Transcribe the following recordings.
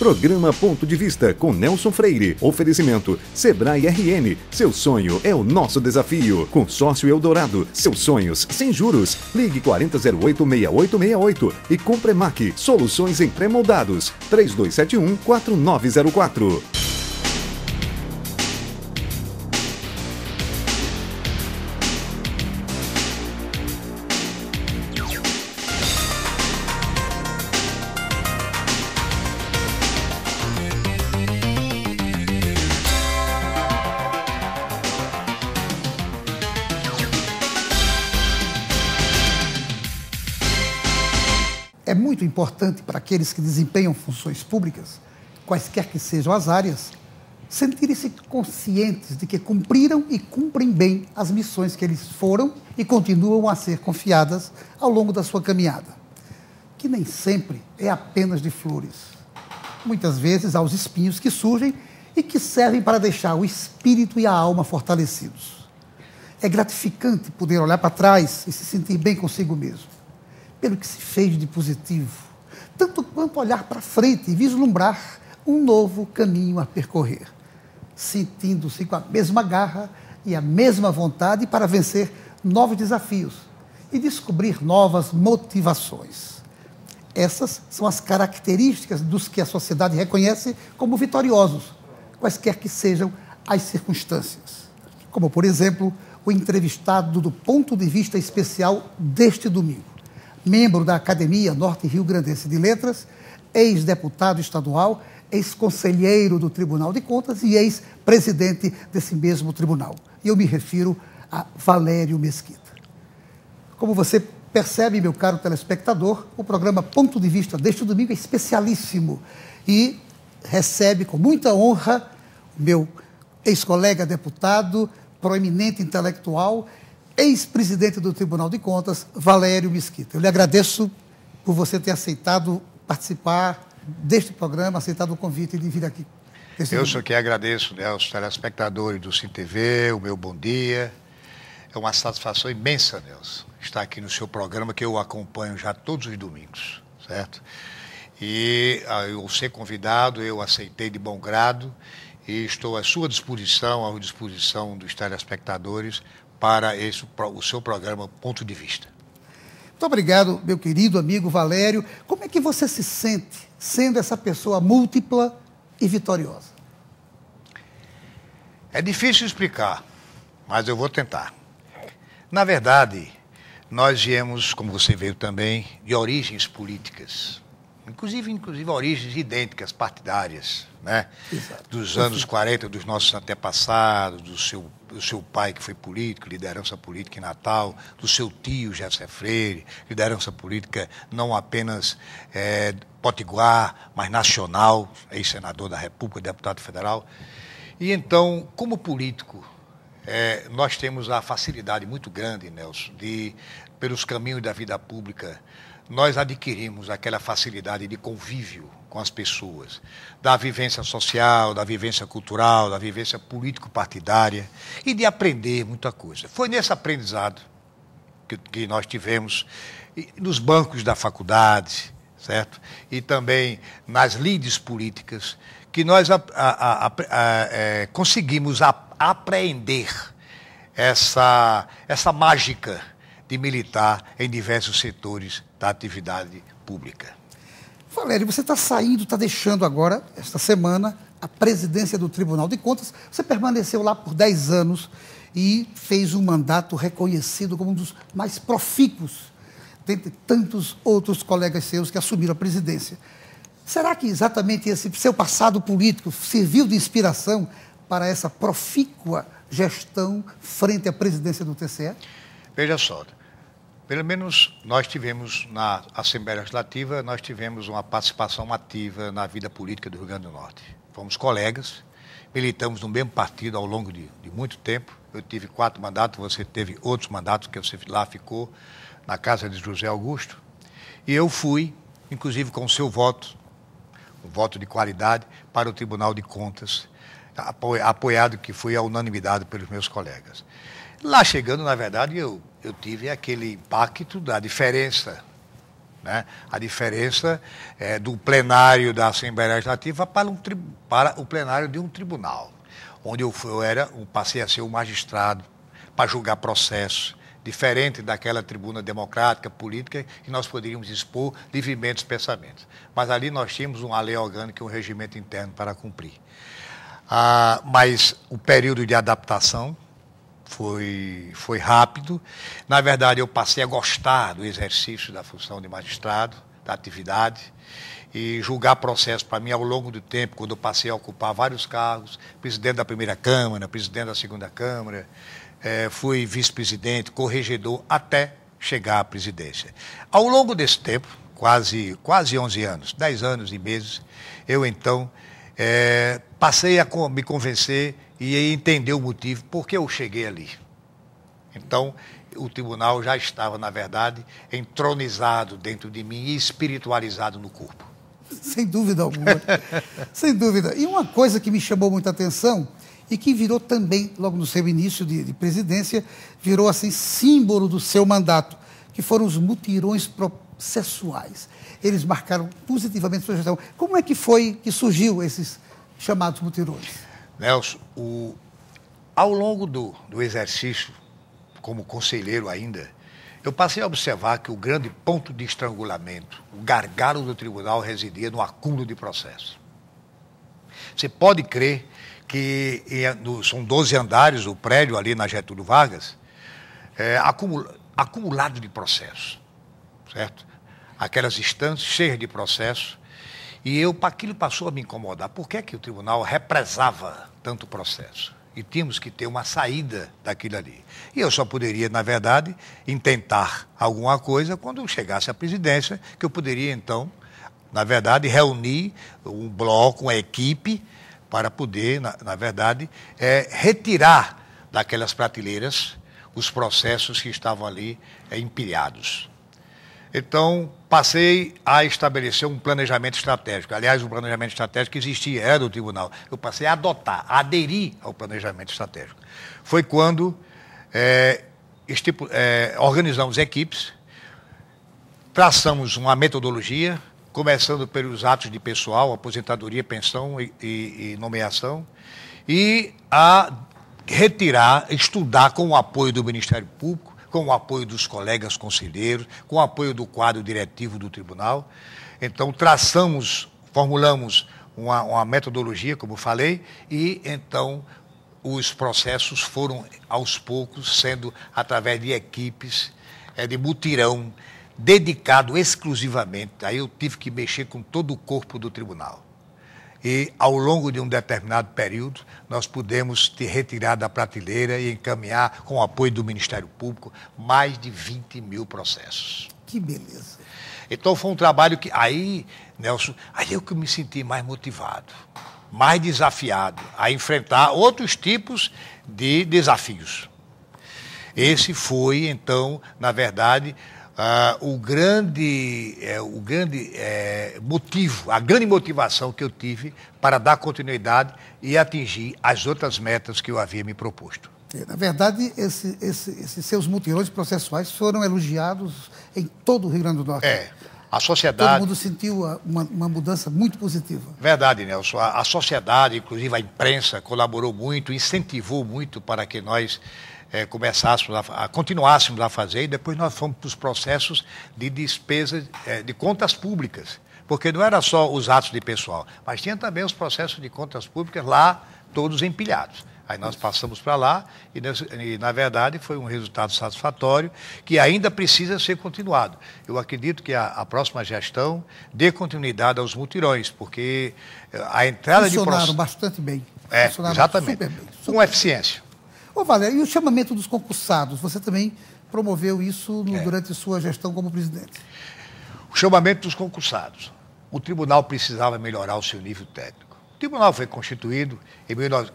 Programa Ponto de Vista com Nelson Freire. Oferecimento Sebrae RN. Seu sonho é o nosso desafio. Consórcio Eldorado. Seus sonhos sem juros. Ligue 4008-6868 e Compremac. Soluções em pré-moldados. 3271-4904. É muito importante para aqueles que desempenham funções públicas, quaisquer que sejam as áreas, sentirem-se conscientes de que cumpriram e cumprem bem as missões que eles foram e continuam a ser confiadas ao longo da sua caminhada, que nem sempre é apenas de flores. Muitas vezes há os espinhos que surgem e que servem para deixar o espírito e a alma fortalecidos. É gratificante poder olhar para trás e se sentir bem consigo mesmo, pelo que se fez de positivo, tanto quanto olhar para frente e vislumbrar um novo caminho a percorrer, sentindo-se com a mesma garra e a mesma vontade para vencer novos desafios e descobrir novas motivações. Essas são as características dos que a sociedade reconhece como vitoriosos, quaisquer que sejam as circunstâncias. Como, por exemplo, o entrevistado do Ponto de Vista Especial deste domingo, membro da Academia Norte-Rio-Grandense de Letras, ex-deputado estadual, ex-conselheiro do Tribunal de Contas e ex-presidente desse mesmo tribunal. E eu me refiro a Valério Mesquita. Como você percebe, meu caro telespectador, o programa Ponto de Vista deste domingo é especialíssimo e recebe com muita honra o meu ex-colega deputado, proeminente intelectual, ex-presidente do Tribunal de Contas, Valério Mesquita. Eu lhe agradeço por você ter aceitado participar deste programa, aceitado o convite de vir aqui. Eu sou que agradeço, né, aos telespectadores do CIM-TV, o meu bom dia. É uma satisfação imensa, Nelson, estar aqui no seu programa, que eu acompanho já todos os domingos, certo? E ao ser convidado, eu aceitei de bom grado e estou à sua disposição, à disposição dos telespectadores, para o seu programa Ponto de Vista. Muito obrigado, meu querido amigo Valério. Como é que você se sente sendo essa pessoa múltipla e vitoriosa? É difícil explicar, mas eu vou tentar. Na verdade, nós viemos, como você veio também, de origens políticas, inclusive origens idênticas, partidárias, né? Exato. Dos anos 40, dos nossos antepassados, do seu pai que foi político, liderança política em Natal, do seu tio José Freire, liderança política não apenas potiguar, mas nacional, ex-senador da República, deputado federal. E então, como político, nós temos a facilidade muito grande, Nelson, pelos caminhos da vida pública, nós adquirimos aquela facilidade de convívio com as pessoas, da vivência social, da vivência cultural, da vivência político-partidária e de aprender muita coisa. Foi nesse aprendizado que nós tivemos nos bancos da faculdade, certo? E também nas lides políticas, que nós conseguimos apreender essa mágica de militar em diversos setores da atividade pública. Valério, você está saindo, está deixando agora, esta semana, a presidência do Tribunal de Contas. Você permaneceu lá por 10 anos e fez um mandato reconhecido como um dos mais profícuos, dentre tantos outros colegas seus que assumiram a presidência. Será que exatamente esse seu passado político serviu de inspiração para essa profícua gestão frente à presidência do TCE? Veja só, pelo menos nós tivemos, na Assembleia Legislativa, nós tivemos uma participação ativa na vida política do Rio Grande do Norte. Fomos colegas, militamos no mesmo partido ao longo de muito tempo. Eu tive 4 mandatos, você teve outros mandatos, que você lá ficou, na casa de José Augusto. E eu fui, inclusive com o seu voto, um voto de qualidade, para o Tribunal de Contas, apoiado que foi à unanimidade pelos meus colegas. Lá chegando, na verdade, eu tive aquele impacto da diferença né? A diferença é do plenário da Assembleia Legislativa para o plenário de um tribunal, onde eu passei a ser um magistrado para julgar processos, diferente daquela tribuna democrática, política, que nós poderíamos expor livremente os pensamentos. Mas ali nós tínhamos uma lei orgânica e um regimento interno para cumprir. Mas o período de adaptação foi rápido. Na verdade, eu passei a gostar do exercício da função de magistrado, da atividade, e julgar processo para mim ao longo do tempo, quando eu passei a ocupar vários cargos, presidente da primeira Câmara, presidente da segunda Câmara, fui vice-presidente, corregedor, até chegar à presidência. Ao longo desse tempo, quase 11 anos, 10 anos e meses, eu então passei a me convencer e entender o motivo por que eu cheguei ali. Então, o tribunal já estava, na verdade, entronizado dentro de mim e espiritualizado no corpo. Sem dúvida alguma. Sem dúvida. E uma coisa que me chamou muita atenção e que virou também, logo no seu início de presidência, virou assim símbolo do seu mandato, que foram os mutirões processuais. Eles marcaram positivamente sua gestão. Como é que foi que surgiu esses chamados mutirões? Nelson, ao longo do exercício, como conselheiro ainda, eu passei a observar que o grande ponto de estrangulamento, o gargalo do tribunal residia no acúmulo de processos. Você pode crer que são 12 andares o prédio ali na Getúlio Vargas, acumulado de processos, certo? Aquelas estantes cheias de processos, e aquilo passou a me incomodar. Por que o tribunal represava tanto processo? E tínhamos que ter uma saída daquilo ali. E eu só poderia, na verdade, intentar alguma coisa quando chegasse à presidência, que eu poderia, então, na verdade, reunir um bloco, uma equipe, para poder, na verdade, retirar daquelas prateleiras os processos que estavam ali empilhados. Então, passei a estabelecer um planejamento estratégico. Aliás, o planejamento estratégico existia, era do tribunal. Eu passei a adotar, a aderir ao planejamento estratégico. Foi quando organizamos equipes, traçamos uma metodologia, começando pelos atos de pessoal, aposentadoria, pensão e nomeação, e a retirar, estudar com o apoio do Ministério Público, com o apoio dos colegas conselheiros, com o apoio do quadro diretivo do tribunal. Então, formulamos uma metodologia, como falei, e então os processos foram, aos poucos, sendo através de equipes, de mutirão, dedicado exclusivamente. Aí eu tive que mexer com todo o corpo do tribunal. E, ao longo de um determinado período, nós pudemos ter retirado da prateleira e encaminhar, com o apoio do Ministério Público, mais de 20 mil processos. Que beleza. Então, foi um trabalho que, Nelson, aí eu que me senti mais motivado, mais desafiado a enfrentar outros tipos de desafios. Esse foi, então, na verdade, o grande motivo, a grande motivação que eu tive para dar continuidade e atingir as outras metas que eu havia me proposto. Na verdade, esses seus mutirões processuais foram elogiados em todo o Rio Grande do Norte. A sociedade... Todo mundo sentiu uma mudança muito positiva. Verdade, Nelson. A sociedade, inclusive a imprensa, colaborou muito, incentivou muito para que nós continuássemos a fazer, e depois nós fomos para os processos de despesa de contas públicas, porque não era só os atos de pessoal, mas tinha também os processos de contas públicas lá, todos empilhados. Aí nós passamos para lá e, na verdade, foi um resultado satisfatório que ainda precisa ser continuado. Eu acredito que a próxima gestão dê continuidade aos mutirões, porque a entrada de processos... Funcionaram bastante bem. Exatamente. Super bem. Com eficiência. Ô, Valério, e o chamamento dos concursados? Você também promoveu isso durante sua gestão como presidente. O chamamento dos concursados. O tribunal precisava melhorar o seu nível técnico. O tribunal foi constituído,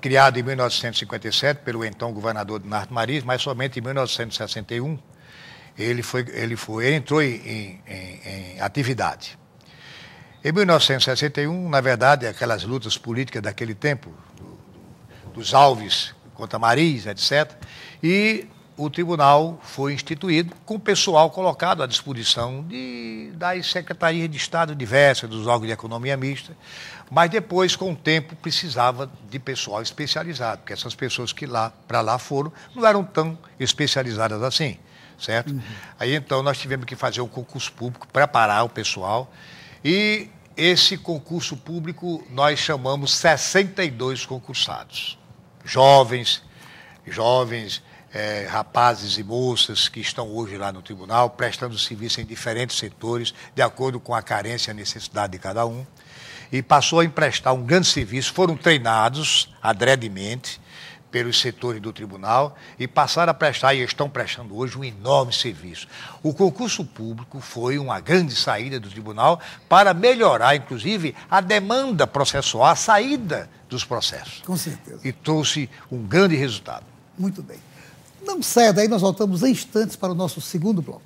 criado em 1957 pelo então governador Dinardo Mariz, mas somente em 1961 ele entrou em atividade. Em 1961, na verdade, aquelas lutas políticas daquele tempo, dos Alves contra Mariz, etc., e o tribunal foi instituído com o pessoal colocado à disposição das secretarias de Estado diversas, dos órgãos de economia mista, mas depois, com o tempo, precisava de pessoal especializado, porque essas pessoas que para lá foram não eram tão especializadas assim, certo? Uhum. Aí, então, nós tivemos que fazer um concurso público, preparar o pessoal, e esse concurso público nós chamamos 62 concursados, jovens, rapazes e moças que estão hoje lá no tribunal, prestando serviço em diferentes setores, de acordo com a carência e a necessidade de cada um, e passou a emprestar um grande serviço, foram treinados adredemente pelos setores do tribunal e passaram a prestar, e estão prestando hoje, um enorme serviço. O concurso público foi uma grande saída do tribunal para melhorar, inclusive, a demanda processual, a saída dos processos. Com certeza. E trouxe um grande resultado. Muito bem. Não saia daí, nós voltamos em instantes para o nosso segundo bloco.